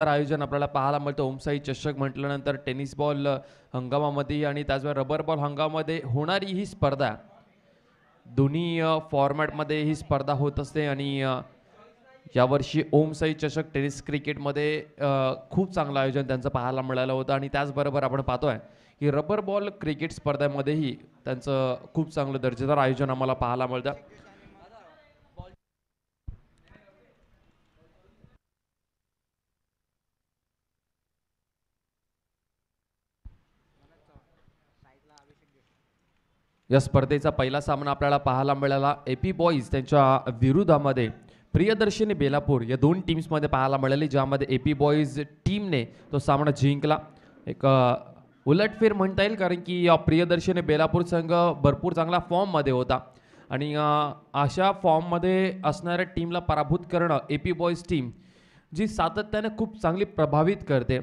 आयोजन आपल्याला पाहायला मिळतं. ओमशाही चषक म्हटल्यानंतर टेनिस बॉल हंगामामध्ये आणि त्याचबरोबर रबर बॉल हंगामामध्ये होणारी ही स्पर्धा दोन्ही फॉर्मॅटमध्ये ही स्पर्धा होत असते आणि यावर्षी ओमशाही चषक टेनिस क्रिकेटमध्ये खूप चांगलं आयोजन त्यांचं पाहायला मिळालं होतं आणि त्याचबरोबर आपण पाहतोय की रबर बॉल क्रिकेट स्पर्धेमध्येही त्यांचं खूप चांगलं दर्जेदार आयोजन आम्हाला पाहायला मिळतं. या स्पर्धेचा पहिला सामना आपल्याला पाहायला मिळाला एपी बॉईज त्यांच्या विरुद्धामध्ये प्रियदर्शनी बेलापूर या दोन टीम्समध्ये पाहायला मिळाली, ज्यामध्ये एपी बॉईज टीमने तो सामना जिंकला. एक उलटफेर म्हणता येईल, कारण की या प्रियदर्शनी बेलापूर संघ भरपूर चांगला फॉर्ममध्ये होता आणि अशा फॉर्ममध्ये असणाऱ्या टीमला पराभूत करणं एपी बॉईज टीम जी सातत्याने खूप चांगली प्रभावित करते.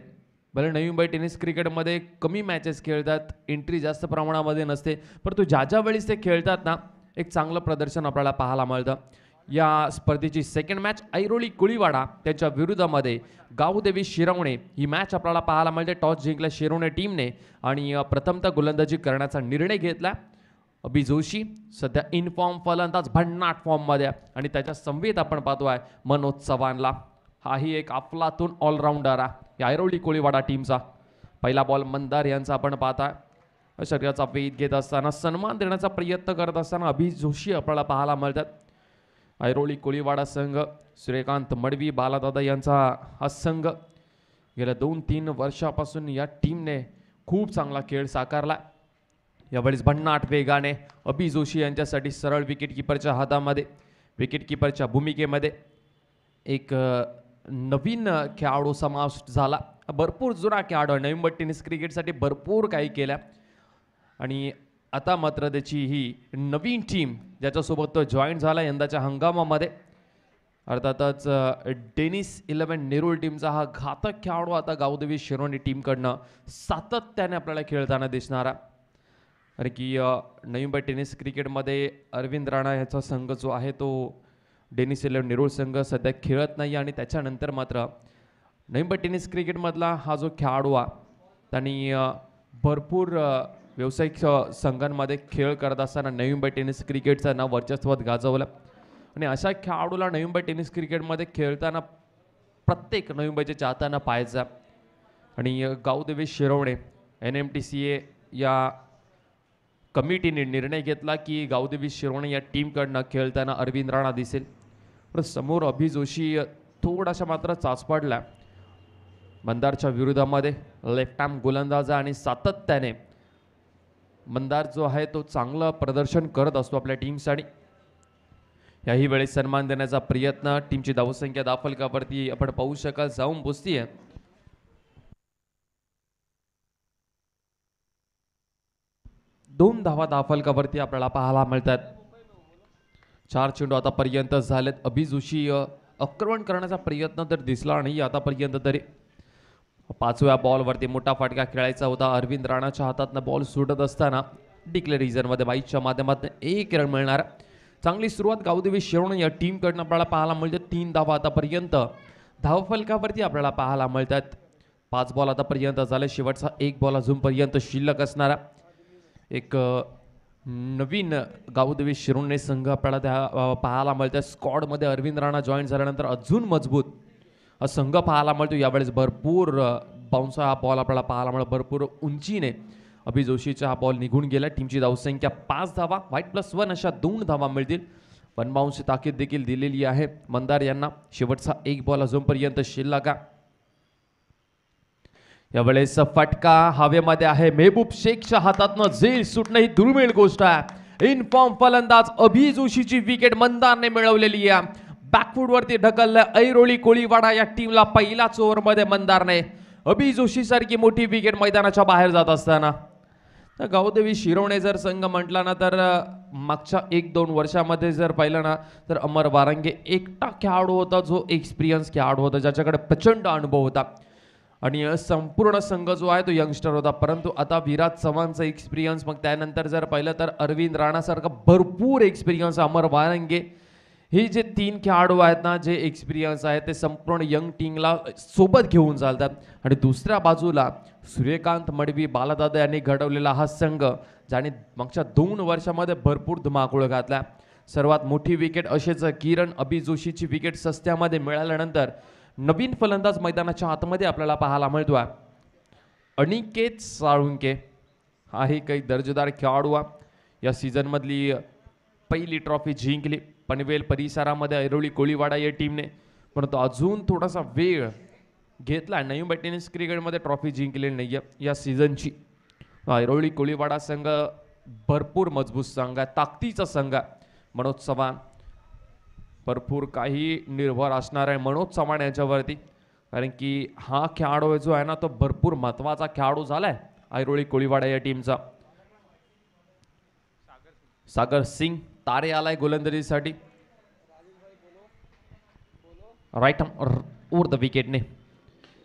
भले नवी मुंबई टेनिस क्रिकेटमध्ये कमी मॅचेस खेळतात, एंट्री जास्त प्रमाणामध्ये नसते, परंतु ज्या वेळेस ते खेळतात ना, एक चांगलं प्रदर्शन आपल्याला पाहायला मिळतं. या स्पर्धेची सेकंड मॅच ऐरोली कुळीवाडा त्यांच्या विरुद्धामध्ये गावदेवी शिरवणे ही मॅच आपल्याला पाहायला मिळते. टॉस जिंकला शिरवणे टीमने आणि प्रथमतः गोलंदाजी करण्याचा निर्णय घेतला. अभि जोशी सध्या इन फॉर्म फलंदाज भन्नाट फॉर्ममध्ये आणि त्याच्या समवेत आपण पाहतोय मनोज चव्हाणला. हाही एक अफलातून ऑलराऊंडर आहे या ऐरोली कोळीवाडा टीमचा. पहिला बॉल मंदार यांचा आपण पाहताय. शरीराचा वेध घेत असताना सन्मान देण्याचा प्रयत्न करत असताना अभि जोशी आपल्याला पाहायला मिळतात. ऐरोली कोळीवाडा संघ सूर्यकांत मडवी बालादादा यांचा हा संघ गेल्या 2-3 वर्षापासून या टीमने खूप चांगला खेळ साकारला. यावेळेस भन्नाट वेगाने अभि जोशी यांच्यासाठी सरळ विकेट किपरच्या हातामध्ये, विकेट किपरच्या भूमिकेमध्ये एक नवीन खेळाडू समाविष्ट झाला. भरपूर जुना खेळाडू नवी मुंबई टेनिस क्रिकेटसाठी भरपूर काही केल्या आणि आता मात्र त्याची ही नवीन टीम ज्याच्यासोबत तो जॉईन झाला यंदाच्या हंगामामध्ये, अर्थातच टेनिस 11 नेरूळ टीमचा हा घातक खेळाडू आता गावदेवी शिरोणी टीमकडनं सातत्याने आपल्याला खेळताना दिसणारा. कारण की नवी मुंबई टेनिस क्रिकेटमध्ये अरविंद राणा याचा संघ जो आहे तो टेनिस 11 नेरूळ संघ सध्या खेळत नाही आणि त्याच्यानंतर मात्र नवी मुंबई टेनिस क्रिकेटमधला हा जो खेळाडू आहे त्यांनी भरपूर व्यावसायिक संघांमध्ये खेळ करत असताना नवी मुंबई टेनिस क्रिकेटचं नाव वर्चस्वात गाजवलं आणि अशा खेळाडूला नवी मुंबई टेनिस क्रिकेटमध्ये खेळताना प्रत्येक नवी मुंबईच्या चाहत्यांना पाहायचा आणि गावदेवी शिरवणे NMTCA या कमिटीने निर्णय घेतला की गावदेवी शिरवणे या टीमकडनं खेळताना अरविंद राणा दिसेल. पण समोर अभि जोशी थोडासा मात्र चाचपडला. मंदारच्या विरोधामध्ये लेफ्ट आर्म गोलंदाज आणि सातत्याने मंदार जो आहे तो चांगलं प्रदर्शन करत असतो आपल्या टीमसाठी. याही वेळेस सन्मान देण्याचा प्रयत्न टीमची धावसंख्या दाफलकावरती आपण पाहू शकाल जाऊन पोचतीये. दोन धावा दाफलकावरती आपल्याला पाहायला मिळतात. 4 चेंडू आतापर्यंत झालेत. अभि जोशी आक्रमण करण्याचा प्रयत्न तर दिसला नाही आतापर्यंत तरी. 5व्या बॉलवरती मोठा फटका खेळायचा होता. अरविंद राणाच्या हातातनं बॉल सुटत असताना डिक्लेरेशनमध्ये बाईकच्या माध्यमातून 1 रन मिळणार. चांगली सुरुवात गावदेवी शिरवणे या टीमकडनं आपल्याला पाहायला मिळते. 3 धावा आतापर्यंत धावफलकावरती आपल्याला पाहायला मिळतात. 5 बॉल आतापर्यंत झाले. शेवटचा 1 बॉल अजूनपर्यंत शिल्लक असणारा. एक नवीन गावदेवी शिरोणे संघ आपल्याला त्या पाहायला मिळतात. स्क्वॉडमध्ये अरविंद राणा जॉईन झाल्यानंतर अजून मजबूत हा संघ पाहायला मिळतो. यावेळेस भरपूर बाउन्स हा बॉल आपल्याला पाहायला मिळतो. भरपूर उंचीने अभि जोशीचा हा बॉल निघून गेला. टीमची धावसंख्या 5 धावा, व्हाईट +1 अशा 2 धावा मिळतील. 1 बाउन्सची ताकीद देखील दिलेली आहे मंदार यांना. शेवटचा 1 बॉल अजूनपर्यंत शिल्लक आहे. यावेळेस फटका हवेमध्ये आहे. मेहबूब शेखच्या हातातनं झेल सुटणं ही दुर्मिळ गोष्ट आहे. इन फॉर्म फलंदाज अभि जोशीची विकेट मंदारने मिळवलेली आहे. बॅकफूट वरती ढकललं ऐरोली कोळीवाडा या टीमला पहिल्याच ओव्हरमध्ये मंदारने. अभि जोशी सारखी मोठी विकेट मैदानाच्या बाहेर जात असताना तर गावदेवी शिरवणे जर संघ म्हटला ना तर मागच्या 1-2 वर्षामध्ये जर पाहिलं ना तर अमर वारंगे एकटा खेळाडू होता जो एक्सपिरियन्स खेळाडू होता, ज्याच्याकडे प्रचंड अनुभव होता आणि संपूर्ण संघ जो आहे तो यंगस्टर होता. परंतु आता विराट चव्हाणचा एक्सपिरियन्स, मग त्यानंतर जर पाहिलं तर अरविंद राणासारखा भरपूर एक्सपिरियन्स, अमर वारंगे ही जे 3 खेळाडू आहेत ना, जे एक्सपिरियन्स आहे ते संपूर्ण यंग टीमला सोबत घेऊन चालतात. आणि दुसऱ्या बाजूला सूर्यकांत मडवी, बालादादा यांनी घडवलेला हा संघ, ज्याने मागच्या 2 वर्षामध्ये भरपूर धुमाकूळ घातला. सर्वात मोठी विकेट अशीच किरण अभिजोशीची विकेट सस्त्यामध्ये मिळाल्यानंतर नवीन फलंदाज मैदानाच्या आतमध्ये आपल्याला पाहायला मिळतोय. अनिकेत साळुंके हाही काही दर्जेदार खेळाडू या सीझनमधली पहिली ट्रॉफी जिंकली पनवेल परिसरामध्ये ऐरोली कोळीवाडा या टीमने, परंतु अजून थोडासा वेळ घेतला. नवी टेनिस क्रिकेटमध्ये ट्रॉफी जिंकलेली नाही आहे या सीझनची. ऐरोली कोळीवाडा संघ भरपूर मजबूत संघ आहे, ताकदीचा संघ आहे. मनोज चव्हाण भरपूर काही निर्भर असणार आहे मनोज चव्हाण यांच्यावरती, कारण की हा खेळाडू जो आहे ना तो भरपूर महत्त्वाचा खेळाडू झालाय ऐरोली कोळीवाडा या टीमचा. सागर सिंग तारे आलाय गोलंदाजीसाठी, राईट ओव्हर द विकेटने.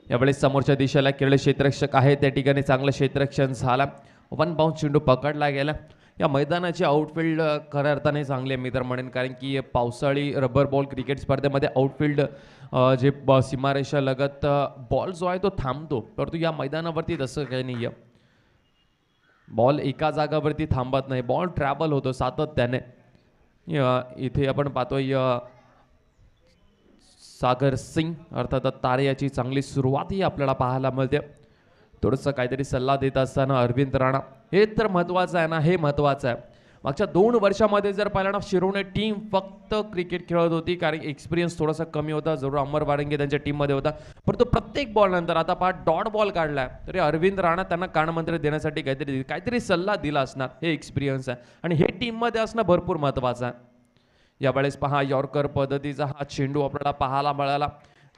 यावेळेस समोरच्या दिशेला केरळ क्षेत्ररक्षक आहे, त्या ठिकाणी चांगलं क्षेत्ररक्षण झालं. 1 बाउन्स चेंडू पकडला गेला. या मैदानाची आउटफील्ड खऱ्या अर्थाने चांगली आहे मी तर म्हणेन, कारण की पावसाळी रबर बॉल क्रिकेट स्पर्धेमध्ये आउटफील्ड जे सीमारेषा लगत बॉल जो आहे तो थांबतो, परंतु या मैदानावरती तसं काही नाही आहे. बॉल एका जागावरती थांबत नाही, बॉल ट्रॅव्हल होतो सातत्याने. इथे आपण पाहतोय सागर सिंग अर्थात तारे याची चांगली सुरुवातही आपल्याला पाहायला मिळते. थोडंसं काहीतरी सल्ला देत असताना अरविंद राणा, हे तर महत्त्वाचं आहे ना, हे महत्त्वाचं आहे. मागच्या 2 वर्षामध्ये जर पाहिलं ना, शिरोने टीम फक्त क्रिकेट खेळत होती, कारण एक्सपिरियन्स थोडासा कमी होता. जरूर अमर वारंगे त्यांच्या टीममध्ये होता, परंतु प्रत्येक बॉल नंतर आता पहा डॉट बॉल काढलाय तरी अरविंद राणा त्यांना कानमंत्र देण्यासाठी काहीतरी सल्ला दिला असणार. हे एक्सपिरियन्स आहे आणि हे टीममध्ये असणं भरपूर महत्त्वाचं आहे. यावेळेस पहा यॉर्कर पद्धतीचा हा चेंडू आपल्याला पाहायला मिळाला,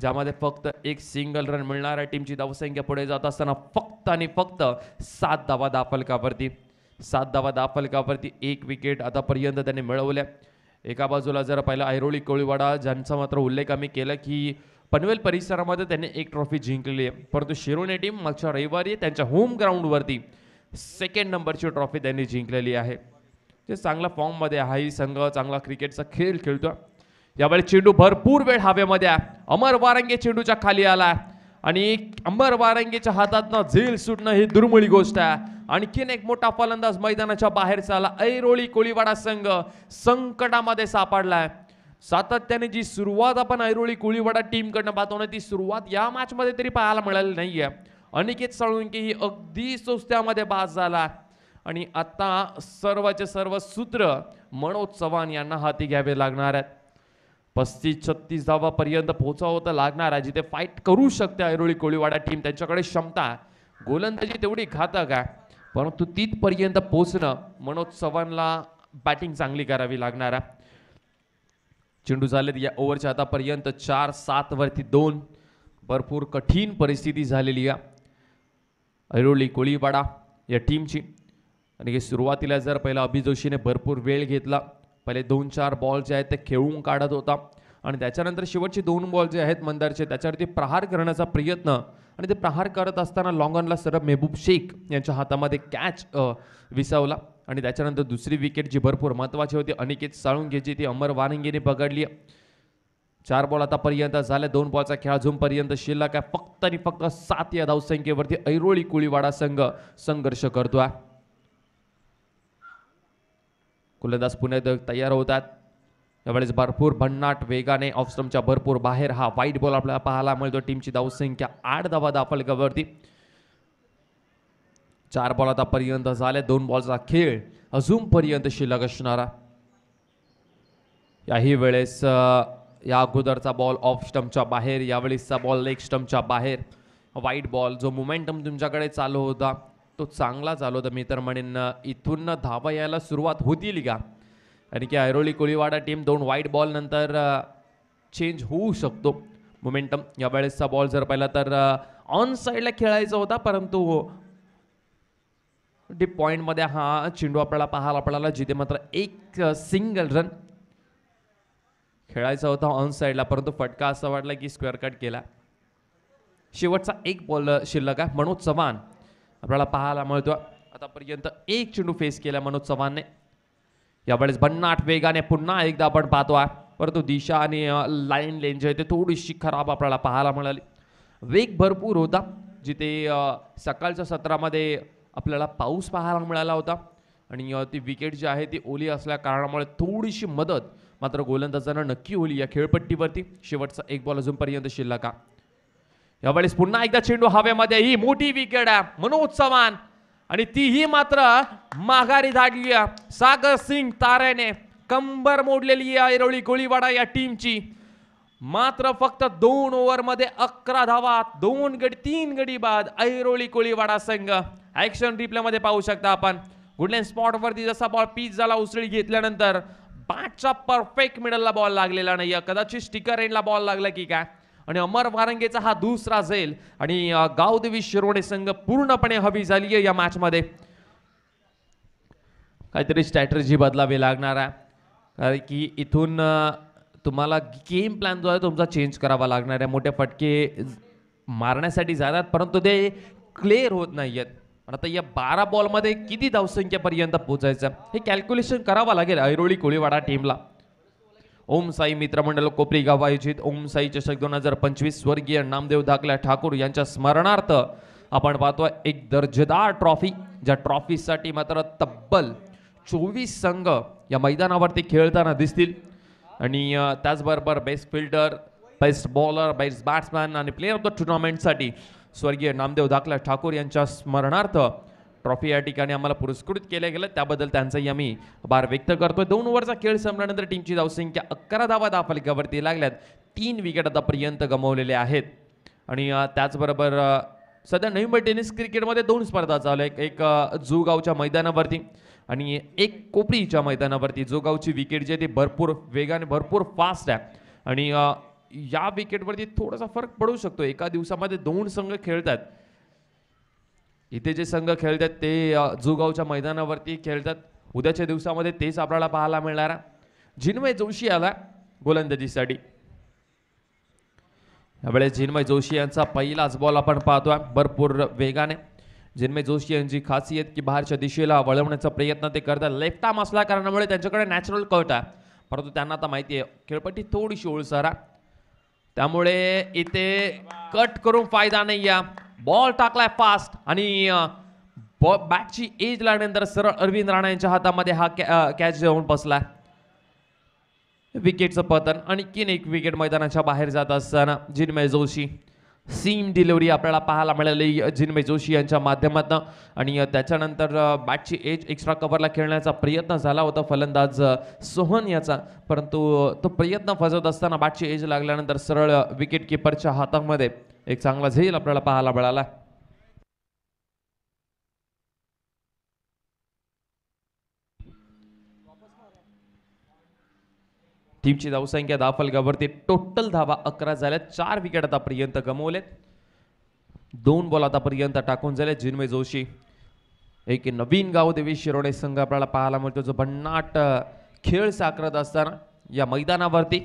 ज्यामध्ये फक्त एक सिंगल रन मिळणार आहे. टीमची धावसंख्या पुढे जात असताना फक्त आणि फक्त 7 धावा दाफलकावरती. 7 धावा दाफलकावरती 1 विकेट आतापर्यंत त्यांनी मिळवल्या. एका बाजूला जर पाहिलं ऐरोली कोळीवाडा, ज्यांचा मात्र उल्लेख आम्ही केला की पनवेल परिसरामध्ये त्यांनी 1 ट्रॉफी जिंकलेली आहे, परंतु शिरोने टीम मागच्या रविवारी त्यांच्या होम ग्राउंडवरती 2nd नंबरची ट्रॉफी त्यांनी जिंकलेली आहे. ते चांगला फॉर्ममध्ये हाही संघ चांगला क्रिकेटचा खेळ खेळतो. यावेळी चेंडू भरपूर वेळ हवेमध्ये आहे. अमर वारंगे चेंडूच्या खाली आला आणि अमर वारंगेच्या हातातनं झेल सुटणं ही दुर्मिळ गोष्ट आहे. आणखीन एक मोठा फलंदाज मैदानाच्या बाहेर चालला. ऐरोली कोळीवाडा संघ संकटामध्ये सापडलाय. सातत्याने जी सुरुवात आपण ऐरोली कोळीवाडा टीमकडनं पाहतो ना, ती सुरुवात या मॅच मध्ये तरी पाहायला मिळाली नाहीये. अनिकेत साळुंके ही अगदी सोस्त्यामध्ये बाद झाला आणि आता सर्वचे सर्व सूत्र मनोज चव्हाण यांना हाती घ्यावे लागणार आहेत. 35-36 धावापर्यंत पोहोचावं लागणार आहे, जिथे फाईट करू शकते ऐरोली कोळीवाडा टीम. त्यांच्याकडे क्षमता, गोलंदाजी तेवढी घातक आहे, परंतु तिथपर्यंत पोहोचणं मनोज चव्हाणला बॅटिंग चांगली करावी लागणार आहे. चेंडू झालेत या ओव्हरच्या आतापर्यंत 4-7 वरती 2. भरपूर कठीण परिस्थिती झालेली आहे ऐरोली कोळीवाडा या टीमची. आणि सुरुवातीला जर पहिला अभिजोशीने भरपूर वेळ घेतला, पहिले 2-4 बॉल जे आहेत ते खेळून काढत होता आणि त्याच्यानंतर शेवटचे 2 बॉल जे आहेत मंदारचे त्याच्यावरती प्रहार करण्याचा प्रयत्न, आणि ते प्रहार करत असताना लॉंगॉनला सरळ मेहबूब शेख यांच्या हातामध्ये कॅच विसावला आणि त्याच्यानंतर दुसरी विकेट जी भरपूर महत्त्वाची होती अनिकेत साळुंकेची ती अमर वारंगेने पकडली. 4 बॉल आतापर्यंत झाले, 2 बॉलचा खेळ अजूनपर्यंत शिल्लक आहे. फक्त आणि फक्त 7 या धावसंख्येवरती ऐरोली कोळीवाडा संघ संघर्ष करतोय. गोलंदाज पुन्हा तयार होतात. यावेळेस भरपूर भन्नाट वेगाने ऑफ स्टंपच्या भरपूर बाहेर हा वाईट बॉल आपल्याला पाहायला मिळतो. टीमची धावसंख्या 8 धावा दाफलकावरती. 4 बॉल आतापर्यंत झाले, 2 बॉलचा खेळ अजूनपर्यंत शिल्लक असणारा. याही वेळेस या अगोदरचा बॉल ऑफ स्टंपच्या बाहेर, यावेळेसचा बॉल लेग स्टंपच्या बाहेर. वाईट बॉल, जो मोमेंटम तुमच्याकडे चालू होता तो चांगला चालू होता मी तर म्हणेन. इथून धावा यायला सुरुवात होतील का, आणि की ऐरोली कोळीवाडा टीम 2 वाईट बॉल नंतर चेंज होऊ शकतो मोमेंटम. यावेळेसचा बॉल जर पाहिला तर ऑन साईडला खेळायचा होता, परंतु डीप पॉइंटमध्ये हा चेंडू आपल्याला पाहायला पडाला, जिथे मात्र एक सिंगल रन खेळायचा होता ऑन साईडला, परंतु फटका असा वाटला की स्क्वेअर कट केला. शेवटचा 1 बॉल शिल्लक आहे. मनोज चव्हाण आपल्याला पाहायला मिळतो. आतापर्यंत 1 चेंडू फेस केला मनोज चव्हाणने. यावेळेस भन्नाट वेगाने पुन्हा एकदा आपण पाहतोय, परंतु दिशा आणि लाईन लेन जे आहे ते थोडीशी खराब आपल्याला पाहायला मिळाली. वेग भरपूर होता, जिथे सकाळच्या सत्रामध्ये आपल्याला पाऊस पाहायला मिळाला होता आणि ती विकेट जी आहे ती ओली असल्या कारणामुळे थोडीशी मदत मात्र गोलंदाजांना नक्की होली या खेळपट्टीवरती. शेवटचा एक बॉल अजूनपर्यंत शिल्लक आहे. यावेळेस पुन्हा एकदा चेंडू हवेमध्ये, ही मोठी विकेट आहे मनोज चव्हाण आणि तीही मात्र माघारी धाडली. सागर सिंग तारेने कंबर मोडलेली आहे ऐरोली कोळीवाडा या टीमची. मात्र फक्त 2 ओव्हरमध्ये 11 धावा, 2 गडी 3 गडी बाद ऐरोली कोळीवाडा संघ. ऍक्शन रिप्लेमध्ये पाहू शकता आपण. गुडलँड स्पॉट वरती जसा बॉल पीच झाला उसळी घेतल्यानंतर बॅटचा परफेक्ट मिडलला बॉल लागलेला नाही, कदाचित स्टिकर एंडला बॉल लागला की काय. आणि अमर वारंगेचा हा दुसरा झेल आणि गावदेवी शिरोडे संघ पूर्णपणे हवी झाली आहे या मॅच मध्ये. काहीतरी स्ट्रॅटर्जी बदलावी लागणार आहे, कारण की इथून तुम्हाला गेम प्लॅन जो आहे तुमचा चेंज करावा लागणार आहे. मोठे फटके मारण्यासाठी जातात परंतु ते क्लिअर होत नाहीयेत. आता या 12 बॉलमध्ये किती धावसंख्येपर्यंत पोहोचायचं हे कॅल्क्युलेशन करावं लागेल ऐरोली कोळीवाडा टीमला. ओम साई मित्रमंडळ कोपरी गाव आयोजित ओम साई चषक 2025 स्वर्गीय नामदेव धाकल्या ठाकूर यांच्या स्मरणार्थ आपण पाहतोय एक दर्जेदार ट्रॉफी, ज्या ट्रॉफीसाठी मात्र तब्बल 24 संघ या मैदानावरती खेळताना दिसतील. आणि त्याचबरोबर best fielder, best bowler, best batsman आणि प्लेअर ऑफ द टुर्नामेंटसाठी स्वर्गीय नामदेव धाकल्या ठाकूर यांच्या स्मरणार्थ ट्रॉफी या ठिकाणी आम्हाला पुरस्कृत केल्या गेलं, त्याबद्दल त्यांचाही आम्ही आभार व्यक्त करतोय. 2 ओव्हरचा खेळ संपल्यानंतर टीमची धावसंख्या 11 धावा धावफलकावरती लागल्यात. 3 विकेट आतापर्यंत गमावलेले आहेत. आणि त्याचबरोबर सध्या नवी मुंबई टेनिस क्रिकेटमध्ये 2 स्पर्धा चालू आहेत, एक जुगावच्या मैदानावरती आणि एक कोपरीच्या मैदानावरती. जोगावची विकेट जी आहे ती भरपूर वेगाने भरपूर फास्ट आहे आणि या विकेटवरती थोडासा फरक पडू शकतो. एका दिवसामध्ये 2 संघ खेळतात. इथे जे संघ खेळतात ते जोगावच्या मैदानावरती खेळतात. उद्याच्या दिवसामध्ये तेच आपल्याला पाहायला मिळणार आहे. जिन्मय जोशी आला गोलंदाजीसाठी. यावेळेस जिन्मय जोशी यांचा पहिलाच बॉल आपण पाहतोय भरपूर वेगाने. जिन्मय जोशी यांची खासियत की बाहेरच्या दिशेला वळवण्याचा प्रयत्न ते करतात. लेफ्ट आर्म असल्या कारणामुळे त्यांच्याकडे नॅचरल कट आहे, परंतु त्यांना आता माहिती आहे खेळपट्टी थोडीशी ओलसर आहे, त्यामुळे इथे कट करून फायदा नाही आहे. बॉल टाकलाय फास्ट आणि बॅटची एज लागल्यानंतर सरळ अरविंद राणा यांच्या हातामध्ये हा कॅच जाऊन बसलाय. विकेटचं पतन. आणखीन एक विकेट मैदानाच्या बाहेर जात असताना जिन्मय जोशी. सीम डिलिव्हरी आपल्याला पाहायला मिळाली जिन्मय जोशी यांच्या माध्यमातून आणि त्याच्यानंतर बॅटची एज एक्स्ट्रा कव्हरला खेळण्याचा प्रयत्न झाला होता फलंदाज सोहन याचा, परंतु तो प्रयत्न फसवत असताना बॅटची एज लागल्यानंतर सरळ विकेट किपरच्या हातामध्ये एक चांगला झेल आपल्याला पाहायला मिळाला. टीमची धावसंख्या धावफलकावरती टोटल धावा 11 झाल्यात. 4 विकेट आतापर्यंत गमावलेत. 2 बॉल आतापर्यंत टाकून झाले. जिन्मय जोशी. एक नवीन गावदेवी शिरोडे संघ आपल्याला पाहायला मिळतो जो भन्नाट खेळ साकारत असताना या मैदानावरती.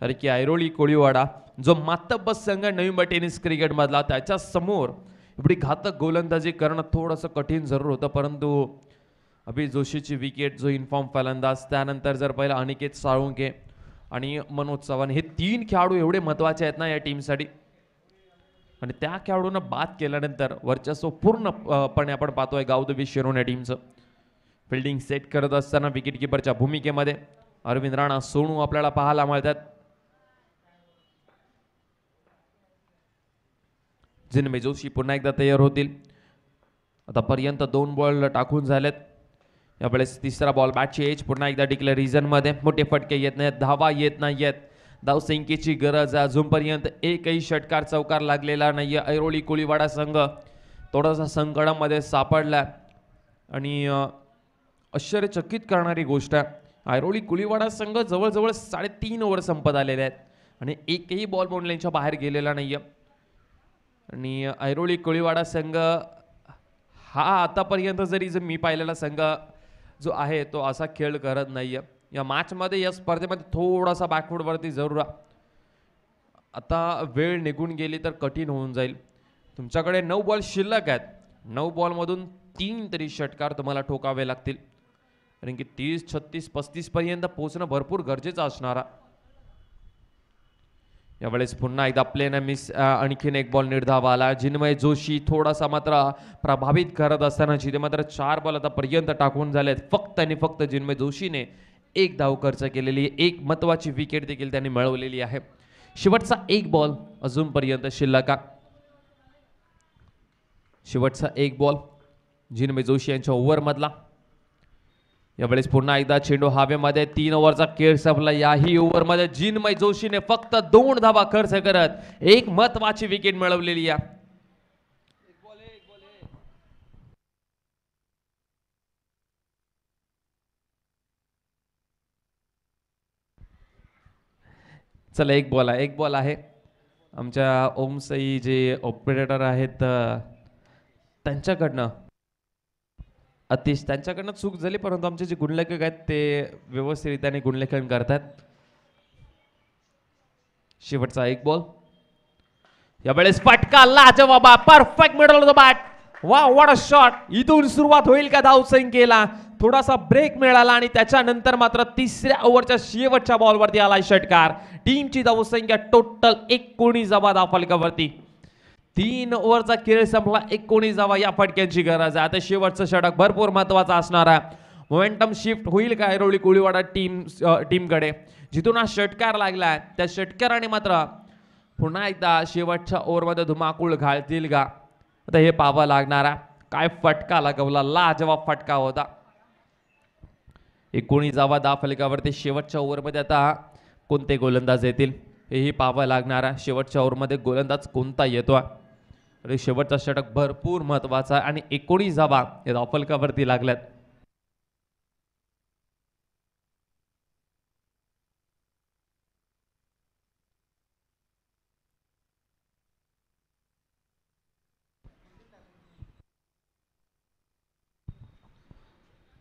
अरे की ऐरोली कोळीवाडा जो मातब्बर संघ नवी मुंबई टेनिस क्रिकेट मधला, त्याच्या समोर एवढी घातक गोलंदाजी करणं थोडंसं कठीण जरूर होतं, परंतु अभि जोशीची विकेट, जो इन्फॉर्म फलंदाज, त्यानंतर जर पहिला अनिकेत साळुंके आणि मनोज चव्हाण, हे 3 खेळाडू एवढे महत्त्वाचे आहेत ना या टीमसाठी. आणि त्या खेळाडूंना बाद केल्यानंतर वर्चस्व पूर्णपणे आपण पाहतोय गावदेवी शिरोडे टीमचं. फिल्डिंग सेट करत असताना विकेट किपरच्या भूमिकेमध्ये अरविंद राणा, सोनू आपल्याला पाहायला मिळतात. जिन्मय जोशी पुन्हा एकदा तयार होतील. आतापर्यंत 2 बॉल टाकून झालेत. यावेळेस तिसरा बॉल बॅटची एज पुन्हा एकदा डिक्लेअर रिझन मध्ये. मोठे फटके येत नाहीत, धावा येत नाहीयेत. धावसंख्येची गरज आहे. अजूनपर्यंत एकही षटकार चौकार लागलेला नाहीये. ऐरोली कोळीवाडा संघ थोडासा संकटामध्ये सापडला आणि आश्चर्यचकित करणारी गोष्ट आहे, ऐरोली कोळीवाडा संघ जवळजवळ 3.5 ओव्हर संपत आलेले आहेत आणि एकही बॉल बाउंड्रीच्या बाहेर गेलेला नाहीये. आणि ऐरोली कोळीवाडा संघ हा आतापर्यंत जरी मी पाहिलेला संघ जो आहे तो असा खेळ करत नाहीये. या मॅचमध्ये या स्पर्धेमध्ये थोडासा बॅकवर्डवरती जरूर. आता वेळ निघून गेली तर कठीण होऊन जाईल. तुमच्याकडे 9 बॉल शिल्लक आहेत. 9 बॉलमधून 3 तरी षटकार तुम्हाला ठोकावे लागतील, कारण की 30, 36, 35 पर्यंत पोहोचणं भरपूर गरजेचं असणार. यावेळेस पुन्हा एकदा प्लेन मिस, आणखीन एक बॉल निर्धाव आला. जिन्मय जोशी थोडासा मात्र प्रभावित करत असताना जिथे मात्र 4 बॉल आतापर्यंत टाकून झालेत. फक्त आणि फक्त जिन्मय जोशीने एक धाव खर्च केलेली, एक महत्वाची विकेट देखील त्यांनी मिळवलेली आहे. शेवटचा एक बॉल अजूनपर्यंत शिल्लक. शेवटचा एक बॉल जिन्मय जोशी यांच्या ओव्हरमधला. यावेळेस पुन्हा एकदा चेंडू हवेमध्ये. 3 ओव्हरचा खेळ संपला. याही ओव्हरमध्ये जिन्मय जोशीने फक्त 2 धावा खर्च करत एक महत्वाची विकेट मिळवलेली आहे. चला एक बॉल आहे. आमच्या ओमसाई जे ऑपरेटर आहेत त्यांच्याकडनं अतिश त्यांच्याकडनं चूक झाली, परंतु आमचे जे गुणलेखक आहेत ते व्यवस्थितरित्याने गुणलेखन करतात. शेवटचा एक बॉल. यावेळेस फटका लाजवाब, perfect middle of the bat. वा व्हॉट अ शॉट. इथून सुरुवात होईल का धावसंख्येला. थोडासा ब्रेक मिळाला आणि त्याच्यानंतर मात्र तिसऱ्या ओव्हरच्या शेवटच्या बॉलवरती आलाय षटकार. टीमची धावसंख्या टोटल 19 धावा धावफलकावरती. 3 ओव्हरचा खेळ संपला. 19 धावा या फटक्यांची गरज आहे. आता शेवटचं षटक भरपूर महत्वाचा असणार आहे. मोमेंटम शिफ्ट होईल का ऐरोली कोळीवाडा टीमकडे. जिथून हा षटकार लागलाय त्या षटकाराने मात्र पुन्हा एकदा शेवटच्या ओव्हरमध्ये धुमाकूळ घालतील का, आता हे पाहावं लागणार आहे. काय फटका लागवला, लाजवाब फटका होता. 19 धावा धावफलकावरती. शेवटच्या ओव्हरमध्ये आता कोणते गोलंदाज येतील हेही पाहावं लागणार आहे. शेवटच्या ओव्हरमध्ये गोलंदाज कोणता येतो. शेवटचा षटक भरपूर महत्वाचा आहे आणि 19 धावा या धावफलकावरती लागल्यात.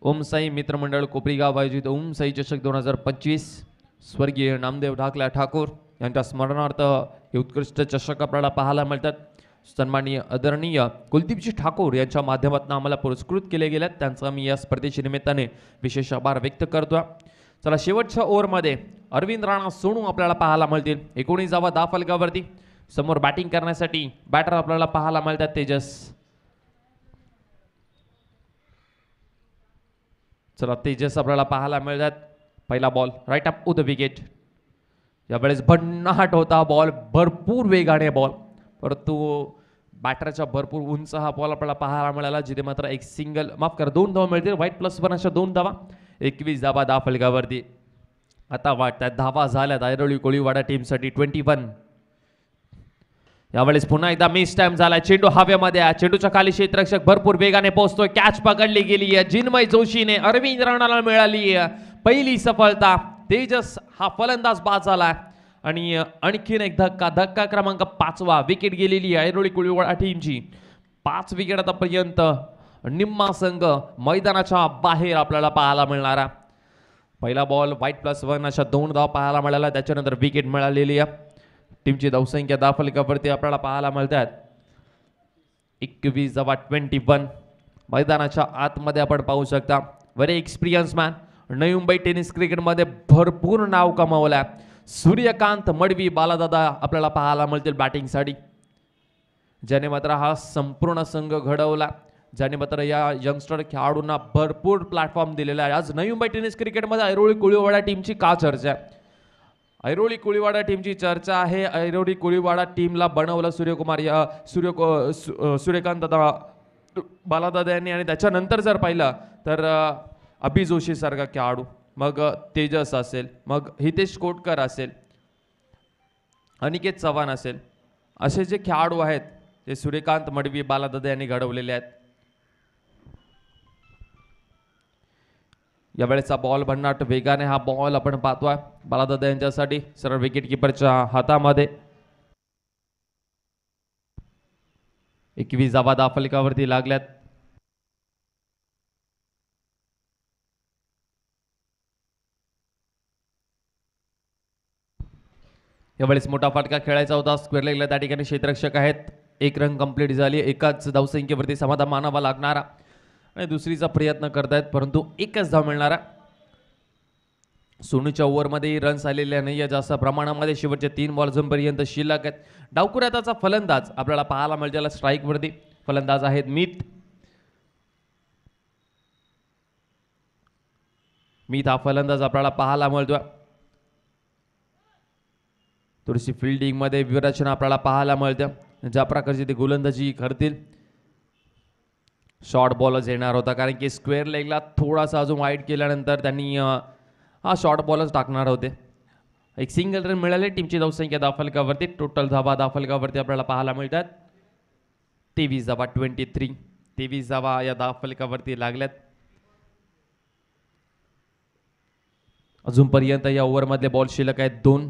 ओमसाई मित्रमंडळ कोपरीगाव आयोजित ओमसाई चषक 2025 स्वर्गीय नामदेव ढाकला ठाकूर यांच्या स्मरणार्थ हे उत्कृष्ट चषक आपल्याला पाहायला मिळतात. सन्माननीय आदरणीय कुलदीपजी ठाकूर यांच्या माध्यमातून आम्हाला पुरस्कृत केले गेले. त्यांचा मी या स्पर्धेच्या निमित्ताने विशेष आभार व्यक्त करतो. चला शेवटच्या ओव्हरमध्ये अरविंद राणा सोनू आपल्याला पाहायला मिळतील. 19 धावा धावफलकावरती. समोर बॅटिंग करण्यासाठी बॅटर आपल्याला पाहायला मिळतात तेजस. चला तेजस आपल्याला पाहायला मिळतात. पहिला ball right up the wicket. यावेळेस भन्नाट होता बॉल, भरपूर वेगाने बॉल, परंतु बॅटरच्या भरपूर उंच हा बॉल आपल्याला पाहायला मिळाला. जिथे मात्र एक सिंगल, माफ करा 2 धावा मिळतील. व्हाईट +1 अशा 2 धावा. 21 धावा धावफलकावरती. आता वाटतात धावा झाल्यात ऐरोली कोळीवाडा टीमसाठी 21. यावेळेस पुन्हा एकदा मिस टाइम झाला. चेंडू हवेमध्ये आहे. चेंडूच्या खाली क्षेत्ररक्षक भरपूर वेगाने पोहोचतोय. कॅच पकडली गेली आहे. जिन्मय जोशीने अरविंद राणाला मिळाली पहिली सफलता. तेजस हा फलंदाज बाद झाला आणि आणखीन एक धक्का क्रमांक 5वा. विकेट गेलेली आहे ऐरोली कोळीवाडा टीमची. 5 विकेट आतापर्यंत. निम्मा संघ मैदानाच्या बाहेर आपल्याला पाहायला मिळणारा. पहिला बॉल व्हाईट +1 अशा 2 धावा पाहायला मिळाला. त्याच्यानंतर विकेट मिळालेली आहे. टीमची धावसंख्या धावफलकावरती आपल्याला पाहायला मिळतात 21 धावा 21. मैदानाच्या आतमध्ये आपण पाहू शकता very experience man. Navi Mumbai tennis क्रिकेटमध्ये भरपूर नाव कमावलं. सूर्यकांत मडवी बालादादा आपल्याला पाहायला मिळतील बॅटिंगसाठी, ज्याने मात्र हा संपूर्ण संघ घडवला, ज्याने मात्र या यंगस्टर खेळाडूंना भरपूर प्लॅटफॉर्म दिलेला आहे. आज नवी मुंबई टेनिस क्रिकेटमध्ये ऐरोली कोळीवाडा टीमची का चर्चा आहे? ऐरोली कोळीवाडा टीमची चर्चा आहे. ऐरोली कोळीवाडा टीमला बनवलं सूर्यकांत बालादादा यांनी, आणि त्याच्यानंतर जर पाहिलं तर अभि जोशी सारखा खेळाडू, मग तेजस असेल, मग हितेश कोटकर असेल, अनिकेत चव्हाण असेल, असे जे खेळाडू आहेत ते सूर्यकांत मडवी बालादादा यांनी घडवलेले आहेत. यावेळेचा बॉल भन्नाट वेगाने हा बॉल आपण पाहतोय बालादादा यांच्यासाठी सरळ विकेट किपरच्या हातामध्ये. 21 धावा धावफलकावरती लागल्यात. यावेळेस मोठा फटका खेळायचा होता स्क्वेअर लेगला. त्या ठिकाणी क्षेत्ररक्षक आहेत. एक रन कंप्लीट झाली. एकाच धावसंख्येवरती समाधान मानावा लागणारा आणि दुसरीचा प्रयत्न करतायत, परंतु एकच धाव मिळणारा. सोनूच्या ओव्हरमध्ये रन्स आलेल्या नाही आहे जास्त प्रमाणामध्ये. शेवटचे 3 बॉल अजूनपर्यंत शिल्लक आहेत. डावखुऱ्याचा फलंदाज आपल्याला पाहायला मिळेल, ज्याला स्ट्राईकवरती फलंदाज आहेत मीत हा फलंदाज आपल्याला पाहायला मिळतोय. थोडीशी फिल्डिंगमध्ये विरचना आपल्याला पाहायला मिळते. ज्या प्रकारची ते गोलंदाजी करतील, शॉर्ट बॉलच येणार होता, कारण की स्क्वेअर लेगला थोडासा अजून वाईट केल्यानंतर त्यांनी हा शॉर्ट बॉलच टाकणार होते. एक सिंगल रन मिळाले. टीमची धावसंख्या धावफलकावरती, टोटल धावा धावफलकावरती आपल्याला पाहायला मिळतात 23 धावा. 23 धावा या धावफलकावरती लागल्यात. अजूनपर्यंत या ओव्हरमधले बॉल शिल्लक आहेत 2.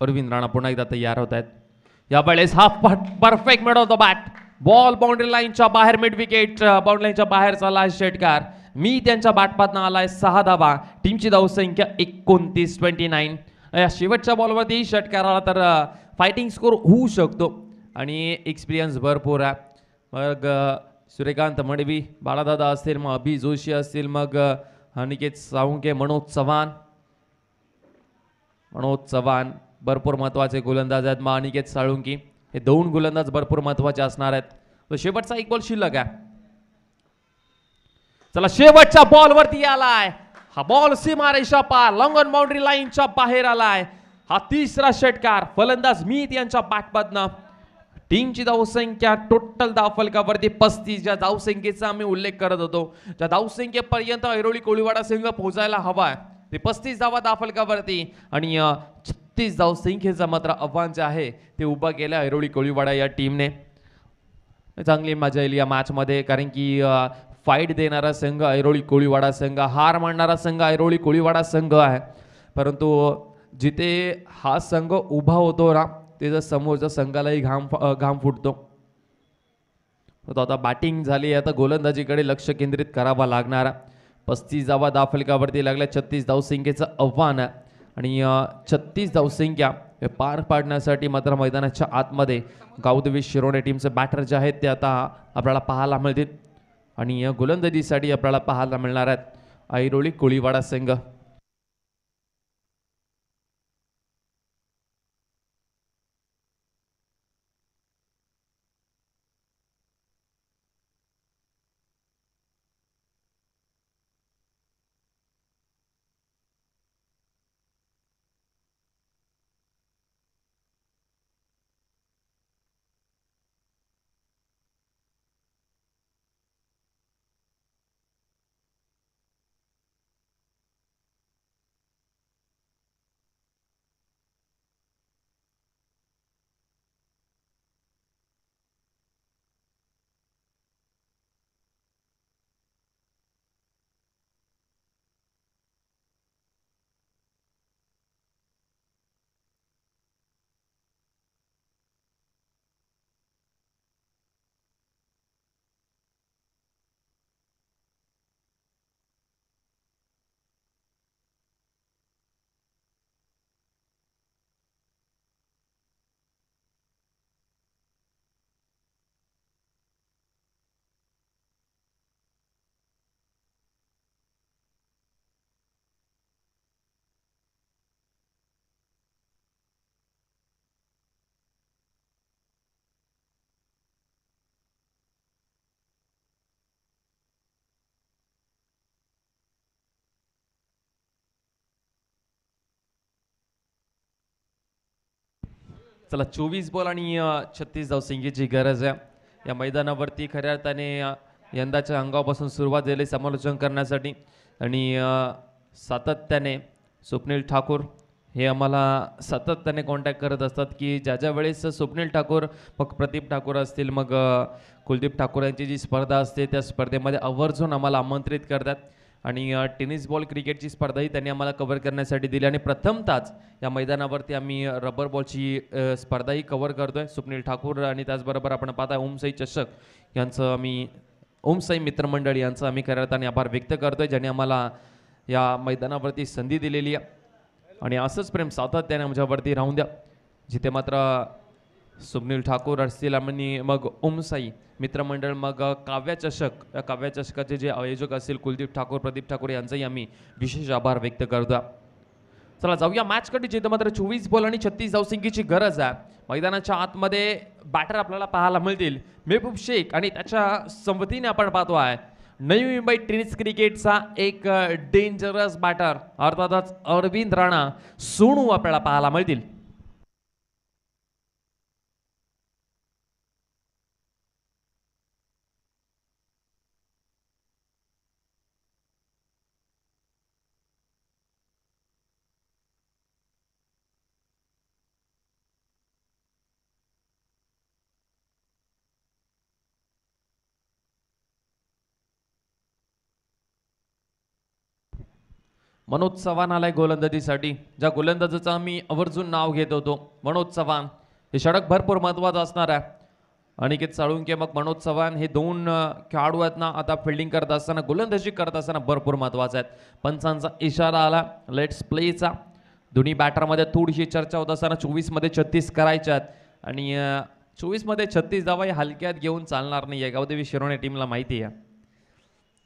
अरविंद राणा पुन्हा एकदा तयार होत आहेत. यावेळेस हा परफेक्ट मिळवतो बॅट. बॉल बाउंड्री लाईनच्या बाहेर, मिड विकेट बाउंड्री लाईनच्या बाहेर चालला षटकार. मी त्यांच्या बॅटपातनं आलाय 6 धावा. टीमची धावसंख्या 29. या शेवटच्या बॉलवरती षटकार आला तर फायटिंग स्कोर होऊ शकतो आणि एक्सपिरियन्स भरपूर आहे. मग सूर्यकांत मडवी, बाळादादा असतील, मग अभि जोशी असतील, मग अनिकेत साळुंके, मनोज चव्हाण भरपूर महत्वाचे गोलंदाज आहेत. मग अनिकेत साळुंकी, हे 2 गोलंदाज भरपूर महत्वाचे असणार आहेत. तो शेवटचा 1 बॉल शिल्लक आहे. चला, शेवटच्या बॉलवरती आलाय हा बॉल. सीमारेषा पार, लॉंग ऑन बाउंड्री लाईनच्या बाहेर आलाय. हा 3रा षटकार. फलंदाज मीत यांच्या बॅटमधनं. टीमची धावसंख्या टोटल धावफलकावरती 35. ज्या धावसंख्येचा आम्ही उल्लेख करत होतो, त्या धावसंख्येपर्यंत ऐरोली कोळीवाडा संघ पोहोचायला हवाय. ते 35 धावा धावफलकावरती आणि 36 धावसंख्येचा मात्र आव्हान जे आहे ते उभं केलं ऐरोली कोळीवाडा या टीमने. चांगली मजा येईल या मॅचमध्ये, कारण की फाईट देणारा संघ ऐरोली कोळीवाडा संघ, हार मानणारा संघ ऐरोली कोळीवाडा संघ आहे. परंतु जिथे हा संघ उभा होतो ना, त्याच्या समोरच्या संघालाही घाम फुटतो. तो आता बॅटिंग झाली, आता गोलंदाजीकडे लक्ष केंद्रित करावा लागणार. 35 धावा धावफलकावरती लागल्या. 36 धावसंख्येचं आव्हान आहे आणि 36 धावसंख्या हे पार पाडण्यासाठी मात्र मैदानाच्या आतमध्ये गावदेवी शिरोडे टीमचे बॅटर जे आहेत ते आता आपल्याला पाहायला मिळतील आणि या गोलंदाजीसाठी आपल्याला पाहायला मिळणार आहेत ऐरोली कोळीवाडा संघ. चला, 24 बॉल आणि 36 धावसंख्येची गरज आहे या मैदानावरती. खऱ्या अर्थाने यंदाच्या अंगापासून सुरुवात झाली समालोचन करण्यासाठी आणि सातत्याने स्वप्नील ठाकूर हे आम्हाला सातत्याने कॉन्टॅक्ट करत असतात की ज्या वेळेस स्वप्नील ठाकूर, मग प्रदीप ठाकूर असतील, मग कुलदीप ठाकूर यांची जी स्पर्धा असते त्या स्पर्धेमध्ये आवर्जून आम्हाला आमंत्रित करतात आणि टेनिस बॉल क्रिकेटची स्पर्धाही त्यांनी आम्हाला कव्हर करण्यासाठी दिली आणि प्रथमतःच या मैदानावरती आम्ही रबर बॉलची स्पर्धाही कव्हर करतोय. स्वप्नील ठाकूर आणि त्याचबरोबर आपण पाहता ओमसाई चषक यांचं आम्ही, ओमसाई मित्रमंडळ यांचं आम्ही खऱ्या अर्थाने आभार व्यक्त करतोय, ज्यांनी आम्हाला या मैदानावरती संधी दिलेली आहे आणि असंच प्रेम सातत्याने आमच्यावरती राहून द्या. जिथे मात्र सुनील ठाकूर असतील आणि मग ओमसाई मित्रमंडळ, मग काव्य चषक, या काव्य चषकाचे जे आयोजक असतील कुलदीप ठाकूर, प्रदीप ठाकूर यांचाही आम्ही विशेष आभार व्यक्त करतो. चला जाऊया मॅचकडे, जिथं मात्र 24 बॉल आणि 36 धावसंख्येची गरज आहे. मैदानाच्या आतमध्ये बॅटर आपल्याला पाहायला मिळतील. मेहबूब शेख आणि त्याच्या संमतीने आपण पाहतो आहे नवी मुंबई टेनिस क्रिकेटचा एक डेंजरस बॅटर अर्थातच अरविंद राणा सोनू आपल्याला पाहायला मिळतील. मनोज चव्हाण आलाय गोलंदाजीसाठी. ज्या गोलंदाजाचं आम्ही आवर्जून नाव घेत होतो मनोज चव्हाण, हे षटक भरपूर महत्वाचं असणार आहे. अनिकेत साळुंके मग मनोज चव्हाण हे दोन खेळाडू आहेत ना, आता फिल्डिंग करत असताना गोलंदाजी करत असताना भरपूर महत्वाचं आहेत. पंचांचा इशारा आला लेट्स प्लेचा. दोन्ही बॅटरमध्ये थोडीशी चर्चा होत असताना 24 मध्ये 36 करायच्यात आणि 24 मध्ये 36 धावा हे हलक्यात घेऊन चालणार नाही आहे. गावदेवी शिरोणे टीमला माहिती आहे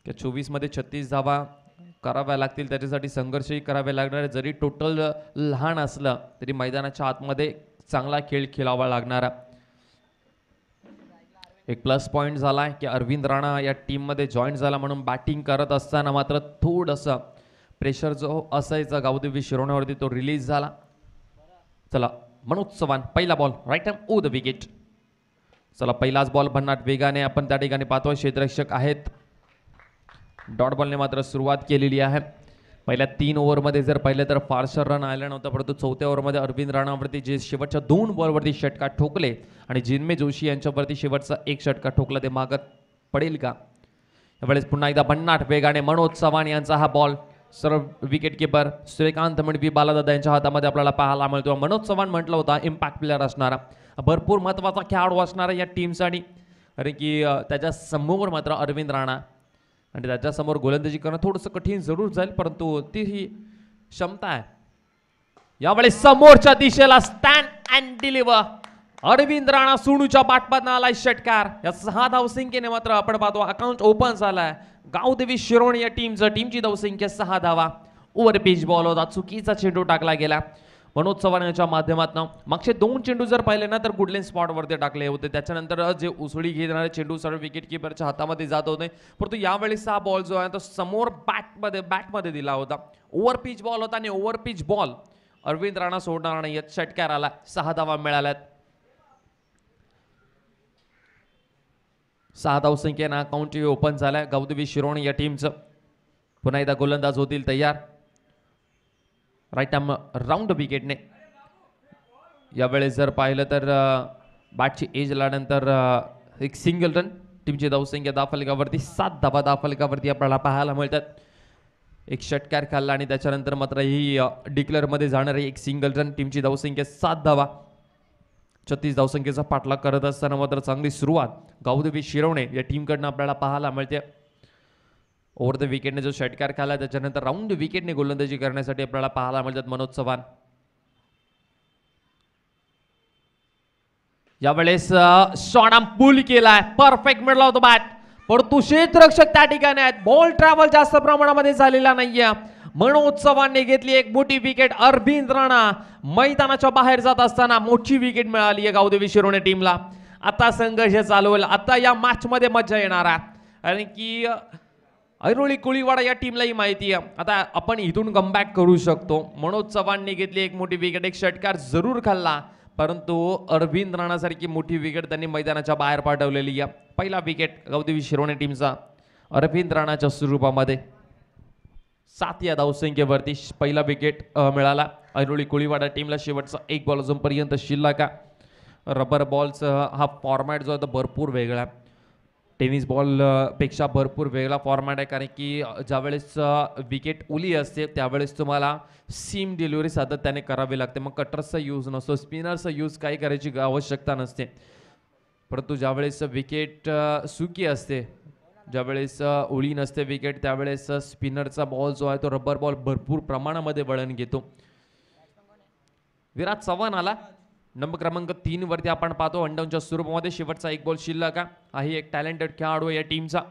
की 24 मध्ये 36 धावा कराव्या लागतील, त्याच्यासाठी संघर्षही करावे लागणार आहे. जरी टोटल लहान असलं तरी मैदानाच्या आतमध्ये चांगला खेळ खेळावा लागणार. एक प्लस पॉइंट झाला की अरविंद राणा या टीममध्ये जॉईन झाला, म्हणून बॅटिंग करत असताना मात्र थोडंसं प्रेशर जो असायचा गावदेवी शिरोण्यावरती तो रिलीज झाला. चला मनोज चव्हाण पहिला ball right hand over the wicket. चला पहिलाच बॉल भन्नाट वेगाने आपण त्या ठिकाणी पाहतोय. क्षेत्ररक्षक आहेत. डॉट बॉलने मात्र सुरुवात केलेली आहे. पहिल्या 3 ओव्हरमध्ये जर पाहिलं तर फारसं रन आलं नव्हतं, परंतु 4थ्या ओव्हरमध्ये अरविंद राणावरती जे शेवटच्या 2 बॉलवरती षटकार ठोकले आणि जिन्मे जोशी यांच्यावरती शेवटचा एक षटकार ठोकला, ते मागत पडेल का? यावेळेस पुन्हा एकदा भन्नाट वेगाने मनोज चव्हाण यांचा हा बॉल सर्व विकेट किपर सूर्यकांत मडवी बालादादा यांच्या हातामध्ये आपल्याला पाहायला मिळतो. मनोज चव्हाण म्हटलं होता इम्पॅक्ट प्लेअर असणारा, भरपूर महत्त्वाचा खेळाडू असणारा या टीमसाठी, कारण की त्याच्या समोर मात्र अरविंद राणा आणि त्याच्यासमोर गोलंदाजी करणं थोडंसं कठीण जरूर जाईल, परंतु ती ही क्षमता आहे. यावेळेस समोरच्या दिशेला stand and deliver Arvind Rana सोनूच्या पाठपातनं आलाय षटकार. या 6 धावसंख्येने मात्र आपण पाहतो अकाउंट ओपन झालाय गावदेवी शिरोणे या टीमची धावसंख्या 6 धावा. ओव्हर पिच बॉल होता, चुकीचा चेंडू टाकला गेला मनोज चव्हाण यांच्या माध्यमातून. मागचे 2 चेंडू जर पाहिले ना तर गुडलेन स्पॉटवरती टाकले होते, त्याच्यानंतर जे उसळी घेणारे चेंडू सर्व विकेट किपरच्या हातामध्ये जात होते, परंतु यावेळेस हा बॉल जो आहे तो समोर बॅटमध्ये दिला होता. ओव्हर पिच बॉल होता आणि over pitch ball Arvind Rana सोडणार नाही. षटकार आला, 6 धावा मिळाल्यात. 6 धावसंख्येनं अकाउंट ओपन झालाय गावदेवी शिरोणे या टीमचं. पुन्हा एकदा गोलंदाज होतील तयार राईट आर्म राऊंड विकेटने. यावेळेस जर पाहिलं तर बॅटची एज आल्यानंतर एक सिंगल रन. टीमची धावसंख्या दाफलकावरती 7 धावा दाफलकावरती आपल्याला पाहायला मिळतात. एक षटकार खाल्ला आणि त्याच्यानंतर मात्र ही डिक्लेअरमध्ये जाणारी एक सिंगल रन. टीमची धावसंख्या 7 धावा. 36 धावसंख्येचा पाठलाग करत असताना मात्र चांगली सुरुवात गावदेवी शिरोणे या टीमकडनं आपल्याला पाहायला मिळते. ओव्हर द विकेटने जो षटकार खाला त्याच्यानंतर राऊंड विकेटने गोलंदाजी करण्यासाठी आपल्याला पाहायला मिळतात मनोज चव्हाण. यावेळेस शॉट पुल केलाय, परफेक्ट मिडला होता बॅट, परंतु क्षेत्ररक्षक त्या ठिकाणी आहेत. बॉल ट्रॅव्हल जास्त प्रमाणामध्ये झालेला नाहीये. मनोज चव्हाणने घेतली एक मोठी विकेट. अरविंद राणा मैदानाच्या बाहेर जात असताना मोठी विकेट मिळाली आहे गावदेवी शिरोणे टीमला. आता संघर्ष चालू होईल, आता या मॅच मध्ये मजा येणार आहे, कारण की ऐरोळी कोळीवाडा या टीमलाही माहिती आहे आता आपण इथून कमबॅक करू शकतो. मनोज चव्हाणने घेतली एक मोठी विकेट, एक षटकार जरूर खाल्ला, परंतु अरविंद राणासारखी मोठी विकेट त्यांनी मैदानाच्या बाहेर पाठवलेली आहे. पहिला विकेट गावदेवी शिरोणे टीमचा अरविंद राणाच्या स्वरूपामध्ये. 7 या धावसंख्येवरती पहिला विकेट मिळाला ऐरोळी कोळीवाडा टीमला. शेवटचा एक बॉल अजूनपर्यंत शिल्लक आहे. रबर बॉलचा हा फॉर्मॅट जो आहे तो भरपूर वेगळा आहे. टेनिस बॉल पेक्षा भरपूर वेगळा फॉर्मॅट आहे, कारण की ज्यावेळेस विकेट ओली असते त्यावेळेस तुम्हाला सीम डिलिव्हरी सातत्याने करावी लागते. मग कटर्सचा यूज नसतो, स्पिनरचा यूज काही करायची आवश्यकता नसते. परंतु ज्यावेळेस विकेट सुकी असते, ज्यावेळेस ओळी नसते विकेट, त्यावेळेस स्पिनरचा बॉल जो आहे तो रबर बॉल भरपूर प्रमाणामध्ये वळण घेतो. विराट चव्हाण आला नंबर क्रमांक 3 वरती आपण पाहतो अंडाऊनच्या स्वरूपामध्ये शेवटचा एक बॉल शिल्लक आहे. एक टॅलेंटेड खेळाडू या टीमचा.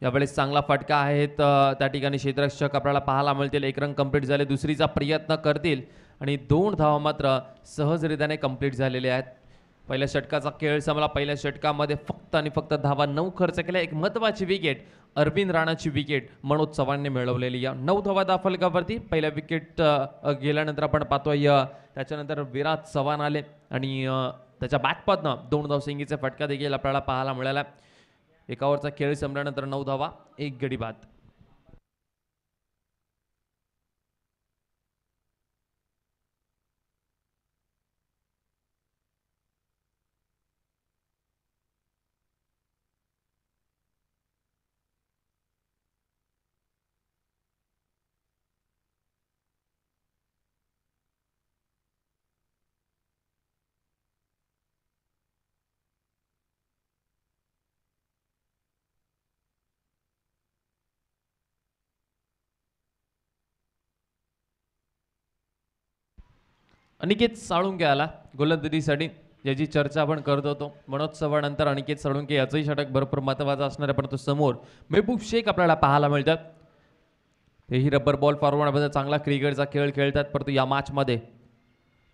यावेळेस चांगला फटका आहे त्या ठिकाणी क्षेत्ररक्षक आपल्याला पाहायला मिळतील. एक रन कंप्लीट झाले. दुसरीचा प्रयत्न करतील आणि 2 धावा मात्र सहजरित्याने कंप्लीट झालेले आहेत. पहिल्या षटकाचा खेळ संपला. पहिल्या षटकामध्ये फक्त आणि फक्त धावा 9 खर्च केल्या. एक महत्त्वाची विकेट अरविंद राणाची विकेट मनोज चव्हाणने मिळवलेली. या 9 धावा दाफलकावरती पहिल्या विकेट गेल्यानंतर आपण पाहतोय त्याच्यानंतर विराट चव्हाण आले आणि त्याच्या बॅटपदनं 2 धावसंख्येचा फटका देखील आपल्याला पाहायला मिळाला. एकावरचा खेळ संपल्यानंतर 9 धावा 1 गडी बाद. अनिकेत साळुंके आला गोलंदाजीसाठी, ज्याची चर्चा आपण करत होतो. मनोज चव्हाण नंतर अनिकेत साळुंके याचंही षटक भरपूर महत्त्वाचं असणार आहे. परंतु समोर महबूब शेख आपल्याला पाहायला मिळतात. तेही रबर बॉल फॉर्मॅटमध्ये चांगला क्रिकेटचा खेळ खेळतात. परंतु या मॅचमध्ये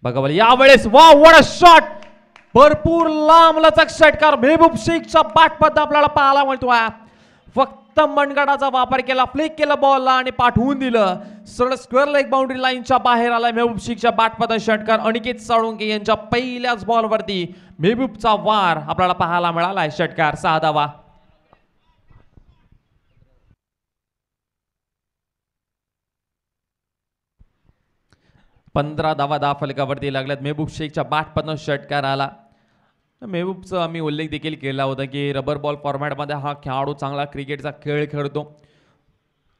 बघा बरं यावेळेस वा व्हाट अ शॉट, भरपूर लांब लचक षटकार महबूब शेखच्या बॅटमध्ये आपल्याला पाहायला मिळतोय. फक्त मनगडाचा वापर केला, फ्लिक केला बॉलला आणि पाठवून दिलं. सरळ स्क्वेअर लेग बाउंड्री लाईनच्या बाहेर आलाय महबूब शेखच्या बॅटमध्ये षटकार. अनिकेत साळुंके यांच्या पहिल्याच बॉलवरती महबूबचा वार आपल्याला पाहायला मिळालाय. षटकार 6 धावा. पंधरा धावा फलकावरती लागल्यात. महबूब शेखच्या बॅटमधनं षटकार आला. महबूबचा आम्ही उल्लेख देखील केला होता की रबर बॉल फॉर्मॅटमध्ये हा खेळाडू चांगला क्रिकेटचा खेळ खेळतो.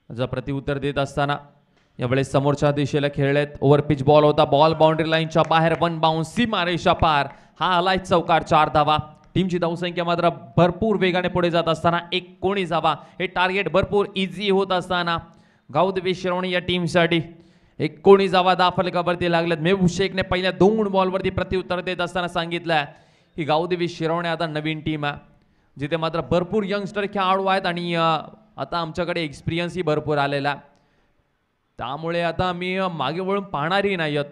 जर प्रतिउत्तर देत असताना यावेळेस समोरच्या दिशेला खेळलेत. ओव्हर पिच बॉल होता. बॉल बाउंड्री लाईनच्या बाहेर, वन बाउन्स, सीमारेषा पार. हा आलाय चौकार. 4 धावा. टीमची धावसंख्या मात्र भरपूर वेगाने पुढे जात असताना 19 धावा. हे टार्गेट भरपूर इझी होत असताना गावदेवी शिरवणी या टीमसाठी 19 धावा दाफलकावरती लागल्यात. महबूब शेखने पहिल्या 2 बॉलवरती प्रत्युत्तर देत असताना सांगितलं ही गावदेवी शिरवणे आता नवीन टीम आहे, जिथे मात्र भरपूर यंगस्टर खेळाडू आहेत आणि आता आमच्याकडे एक्सपिरियन्सही भरपूर आलेला. त्यामुळे आता आम्ही मागे वळून पाहणारही नाही आहोत.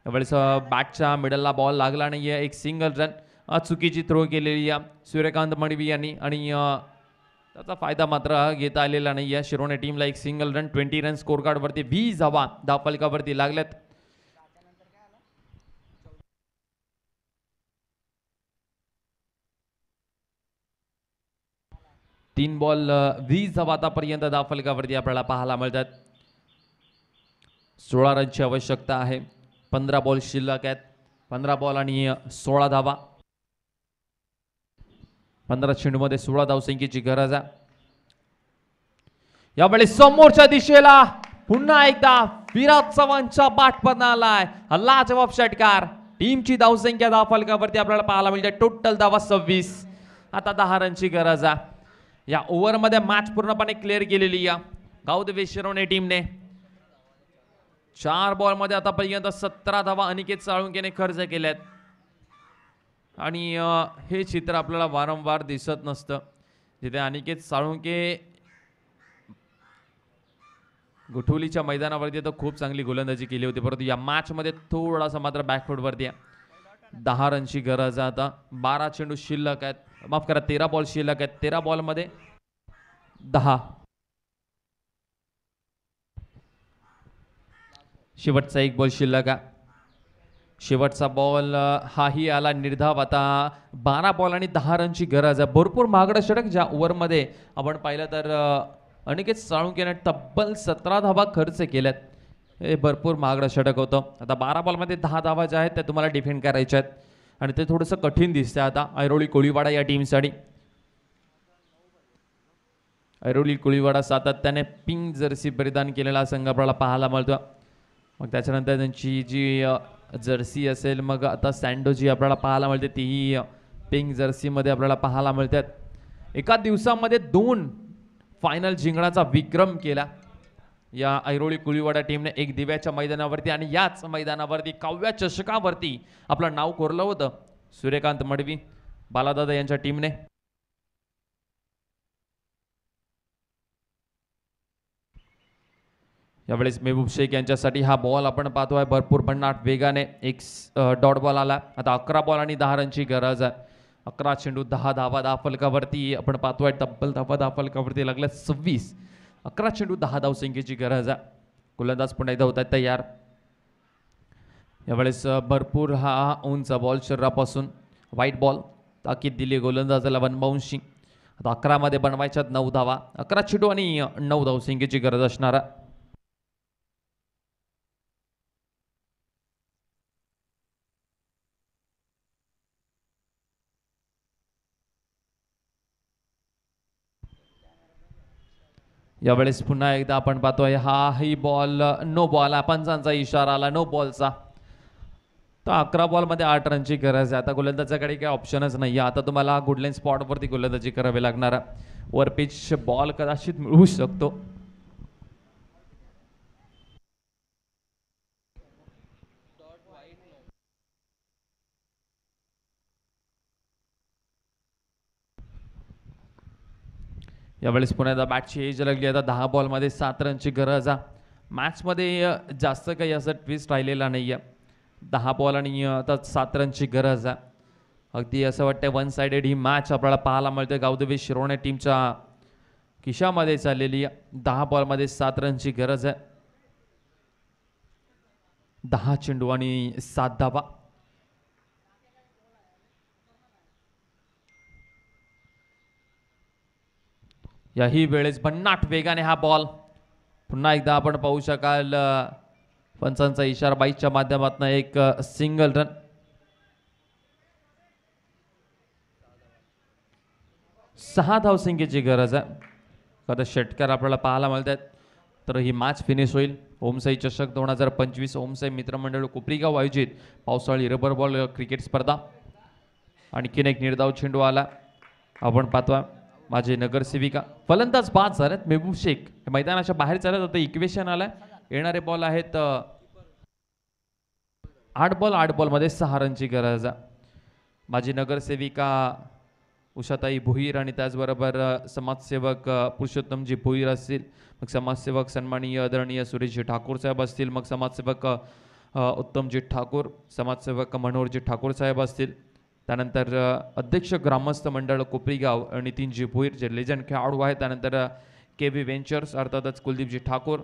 यावेळेस बॅटच्या मिडलला बॉल लागला नाही आहे. एक सिंगल रन चुकीची थ्रो केलेली आहे सूर्यकांत मडवी यांनी आणि त्याचा फायदा मात्र घेता आलेला नाही आहे. शिरोणे टीमला एक सिंगल रन. 20 रन स्कोर कार्डवरती 20 धावा धावफलकावरती लागल्यात. तीन बॉल 20 धावा आतापर्यंत धावफलकावरती आपल्याला पाहायला मिळतात. 16 रनची आवश्यकता आहे. 15 बॉल शिल्लक आहेत. 15 बॉल आणि 16 धावा. 15 चेंडूमध्ये 16 धावसंख्येची गरज आहे. यावेळेस समोरच्या दिशेला पुन्हा एकदा विराट चव्हाणच्या बॅटमधून आलाय लाजवाब षटकार. टीमची धावसंख्या धावफलकावरती आपल्याला पाहायला मिळते. टोटल धावा 26. आता 10 रनची गरज आहे. या ओव्हरमध्ये मॅच पूर्णपणे क्लिअर केलेली आहे गावदेवी शिरवणे टीमने. 4 बॉलमध्ये आतापर्यंत 17 धावा अनिकेत साळुंकेने खर्च केल्यात आणि हे चित्र आपल्याला वारंवार दिसत नसतं, जिथे अनिकेत साळुंके गुठोलीच्या मैदानावरती तर खूप चांगली गोलंदाजी केली होती, परंतु या मॅचमध्ये थोडासा मात्र बॅकफूटवरती आहे. 10 रनची गरज आहे आता. 12 चेंडू शिल्लक आहेत, माफ करा 13 बॉल शिल्लक आहेत. 13 बॉलमध्ये 10. शेवटचा एक बॉल शिल्लक आहे. शेवटचा बॉल हाही आला निर्धाव. आता 12 बॉल आणि 10 रनची गरज आहे. भरपूर महागडं षटक ज्या ओव्हरमध्ये आपण पाहिलं तर अनिकेत साळुंकेने तब्बल 17 धावा खर्च केल्यात. हे भरपूर महागडं षटक होतं. आता 12 बॉलमध्ये 10 धावा ज्या आहेत त्या तुम्हाला डिफेंड करायच्या आहेत आणि ते थोडंसं कठीण दिसतंय आता ऐरोली कोळीवाडा या टीमसाठी. ऐरोली कोळीवाडा सातत्याने पिंक जर्सी परिधान केलेला संघ आपल्याला पाहायला मिळतो. मग त्याच्यानंतर त्यांची जी जर्सी असेल, मग आता सँडो जी आपल्याला पाहायला मिळते तीही पिंक जर्सीमध्ये आपल्याला पाहायला मिळतात. एका दिवसामध्ये 2 फायनल जिंकण्याचा विक्रम केला या ऐरोळी कुळीवाडा टीमने एक दिव्याच्या मैदानावरती आणि याच मैदानावरती काव्या चषकावरती आपलं नाव कोरलं होतं सूर्यकांत मडवी बालादादा यांच्या टीमने। यावेळेस मेहबूब शेख यांच्यासाठी हा बॉल आपण पाहतोय भरपूर भन्नाट वेगाने एक डॉट बॉल आला। आता 11 बॉल आणि 10 रनची गरज आहे। 11 चेंडू 10 धावा धावफलकावरती आपण पाहतोय तब्बल धावा धावफलकावरती लागल्या 26। 11 चेंडू 10 धावसंख्येची गरज आहे। गोलंदाज पुन्हा एकदा होत आहेत तयार। यावेळेस भरपूर हा उंच बॉल शरीरापासून व्हाईट बॉल ताकीद दिली गोलंदाजाला वनबाउंशी। आता 11 मध्ये बनवायच्यात 9 धावा। 11 चेंडू आणि 9 धावसंख्येची गरज असणार। यावेळेस पुन्हा एकदा आपण पाहतोय ही बॉल नो बॉल पंचांचा इशारा आला नो बॉलचा। तर 11 बॉल मध्ये 8 रनची गरज आहे। आता गोलंदाजाकडे काही ऑप्शनच नाही आहे। आता तुम्हाला गुडलाईन स्पॉटवरती गोलंदाजी करावी लागणार। वर पिच बॉल कदाचित मिळू शकतो। यावेळेस पुन्हा एकदा बॅटची एज लागली। आता 10 बॉल मध्ये 7 रनची गरज आहे। मॅच मध्ये जास्त काही असं ट्विस्ट राहिलेला नाही आहे। 10 बॉल आणि आता 7 रनची गरज आहे। अगदी असं वाटतं वन साइडेड ही मॅच आपल्याला पाहायला मिळते गावदेवी शिरोणे टीमच्या खिशामध्ये चाललेली आहे। 10 बॉल मध्ये 7 रनची गरज आहे। 10 चेंडू आणि 7 धावा। याही वेळेस भन्नाट वेगाने हा बॉल पुन्हा एकदा आपण पाहू शकाल पंचांचा इशारा 22च्या माध्यमातून एक सिंगल रन। 6 धावसंख्येची गरज आहे। आता षटकार आपल्याला पाहायला मिळतात तर ही मॅच फिनिश होईल। ओमसाई चषक 2025 ओमसाई मित्रमंडळ कोपरीगाव आयोजित पावसाळी रबर बॉल क्रिकेट स्पर्धा। आणखीन एक निर्धाव चेंडू आला आपण पाहतोय माझे नगरसेविका फलंदाज बाद झालेत मेहबूब शेख मैदानाच्या बाहेर चालत होते। इक्वेशन आलाय येणारे बॉल आहेत 8 बॉल मध्ये 6 रनची गरज आहे। माझी नगरसेविका उषाताई भोईर आणि त्याचबरोबर समाजसेवक पुरुषोत्तमजी भोईर असतील। मग समाजसेवक सन्माननीय आदरणीय सुरेशजी ठाकूर साहेब असतील। मग समाजसेवक उत्तमजी ठाकूर समाजसेवक मनोहरजी ठाकूर साहेब असतील। त्यानंतर अध्यक्ष ग्रामस्थ मंडळ कोपरीगाव नितीनजी भोईर जे लेजंड खेळाडू आहेत। त्यानंतर केबी वेंचर्स अर्थातच कुलदीपजी ठाकूर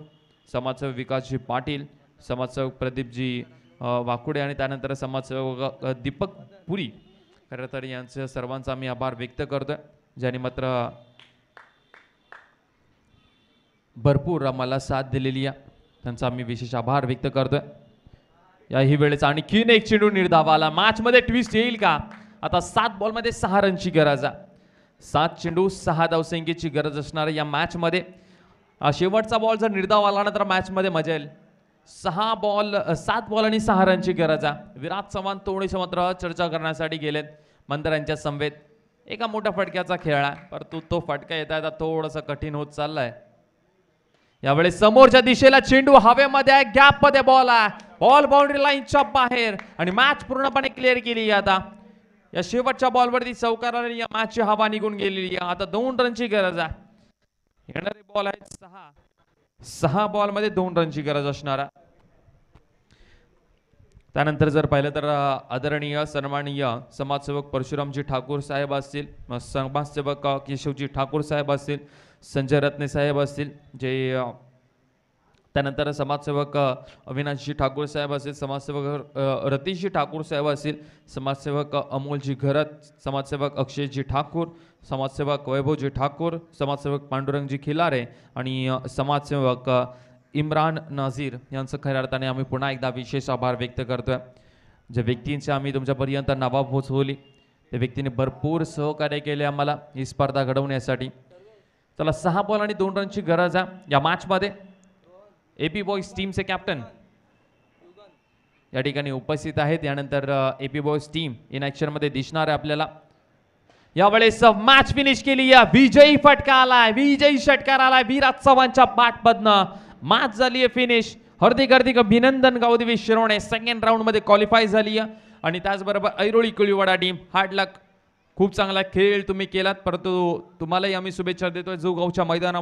समाजसेवक विकासजी पाटील समाजसेवक प्रदीपजी वाकुडे आणि त्यानंतर समाजसेवक दीपक पुरी। खरं तर यांचे सर्वांचा आम्ही आभार व्यक्त करतोय ज्यांनी मात्र भरपूर आम्हाला साथ दिलेली आहे त्यांचा आम्ही विशेष आभार व्यक्त करतोय। याही वेळेस आणखीन एक चेंडू निर्धाव आला। मॅच मध्ये ट्विस्ट येईल का? आता 7 बॉल मध्ये 6 रनची गरज आहे। 7 चेंडू 6 धावसंख्येची गरज असणार या मॅच मध्ये। शेवटचा बॉल जर निर्धाव आला ना तर मॅच मध्ये मजा येईल। 7 बॉल आणि 6 रनची गरज आहे। विराट चव्हाण थोडीशी मात्र चर्चा करण्यासाठी गेलेत मंत्र्यांच्या समवेत। एका मोठ्या फटक्याचा खेळ आहे परंतु तो फटका येता येता थोडासा कठीण होत चाललाय। यावेळेस समोरच्या दिशेला चेंडू हवेमध्ये आहे गॅप मध्ये बॉल आहे। बॉल बाउंड्री लाईनच्या बाहेर आणि मॅच पूर्णपणे क्लिअर केली आता। या शेवटच्या बॉलवरती चौकाराने या मॅचची हवा निघून गेलेली आहे। आता 2 रनची गरज आहे। येणारे बॉल आहेत 6 बॉल मध्ये 2 रनची गरज असणार। त्यानंतर जर पाहिलं तर आदरणीय सन्माननीय समाजसेवक परशुरामजी ठाकूर साहेब असतील। समाजसेवक केशवजी ठाकूर साहेब असतील। संजय रत्ने साहेब असतील जे त्यानंतर समाजसेवक अविनाशजी ठाकूर साहेब असतील। समाजसेवक रतीशजी ठाकूर साहेब असतील। समाजसेवक अमोलजी घरत समाजसेवक अक्षयजी ठाकूर समाजसेवक वैभवजी ठाकूर समाजसेवक पांडुरंगजी खिलारे आणि समाजसेवक इम्रान नाझीर यांचं खऱ्या अर्थाने आम्ही पुन्हा एकदा विशेष आभार व्यक्त करतोय। ज्या व्यक्तींची आम्ही तुमच्यापर्यंत नावा पोहोचवली त्या व्यक्तीने भरपूर सहकार्य केले आम्हाला ही स्पर्धा घडवण्यासाठी। चला 6 बॉल आणि 2 रनची गरज आहे या मॅच मध्ये। एपी बॉयज टीमचे कॅप्टन या ठिकाणी उपस्थित आहेत। यानंतर AP boys team in action मध्ये दिसणार आहे आपल्याला। यावेळेस मॅच फिनिश केली या विजयी फटका आलाय विजयी षटकार आलाय विराट चव्हाणच्या बॅटमधनं। मॅच झाली आहे फिनिश. हार्दिक हार्दिक अभिनंदन गावदेवी शिरोणे सेकंड राऊंड मध्ये क्वालिफाय झाली आहे. आणि त्याचबरोबर ऐरोळी कुळीवाडा टीम हार्ड लक. खूप चांगला खेळ तुम्ही केलात, परंतु तुम्हालाही आम्ही शुभेच्छा देतोय. जो गावच्या मैदानावर